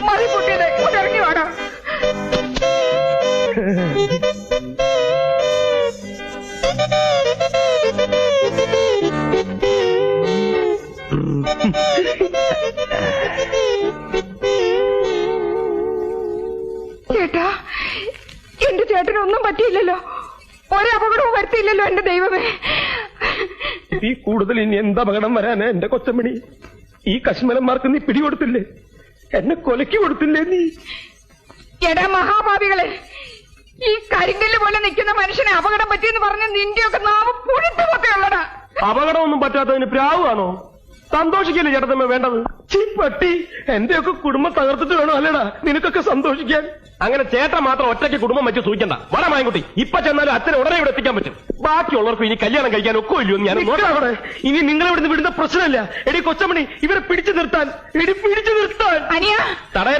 മതി കുട്ടിയത് ഇറങ്ങി വേണം. ചേട്ടാ, എന്റെ ചേട്ടനൊന്നും പറ്റിയില്ലല്ലോ, ഒരപകടവും വരുത്തിയില്ലല്ലോ എന്റെ ദൈവമേ. ഈ കൂടുതൽ ഇനി എന്ത് അപകടം വരാനാ എന്റെ കൊച്ചമണി? ഈ കശ്മലന്മാർക്ക് നീ പിടികൊടുത്തില്ലേ? എന്നെ കൊലയ്ക്ക് കൊടുത്തില്ലേ നീ? എടാ മഹാഭാവികളെ, ഈ കരിങ്കല്ല് പോലെ നിൽക്കുന്ന മനുഷ്യനെ അപകടം പറ്റിയെന്ന് പറഞ്ഞ് നിന്റെയൊക്കെ നാമം പുഴുത്തുമൊക്കെ ഉള്ളടാ. അപകടമൊന്നും പറ്റാത്തതിന് പ്രാവാണോ? സന്തോഷിക്കല്ലേ ചേട്ടത്തമ്മ വേണ്ടത്? പട്ടി, എന്റെയൊക്കെ കുടുംബം തകർത്തിട്ട് വേണോ അല്ലേടാ നിനക്കൊക്കെ സന്തോഷിക്കാൻ? അങ്ങനെ ചേട്ടൻ മാത്രം ഒറ്റയ്ക്ക് കുടുംബം വെച്ച് സൂചിക്കണ്ട. വട മായൻകുട്ടി, ഇപ്പൊ ചെന്നാലും അച്ഛനെ ഉടനെ ഇവിടെ എത്തിക്കാൻ പറ്റും. ബാക്കിയുള്ളവർക്ക് ഇനി കല്യാണം കഴിക്കാൻ ഒക്കെ ഇല്ലയോ ഞാൻ നോക്കാം. ഇനി നിങ്ങളിവിടുന്ന് വിടുന്ന പ്രശ്നമില്ല. എടി കൊച്ചമണി, ഇവരെ പിടിച്ചു നിർത്താൻ, തടയരുത്.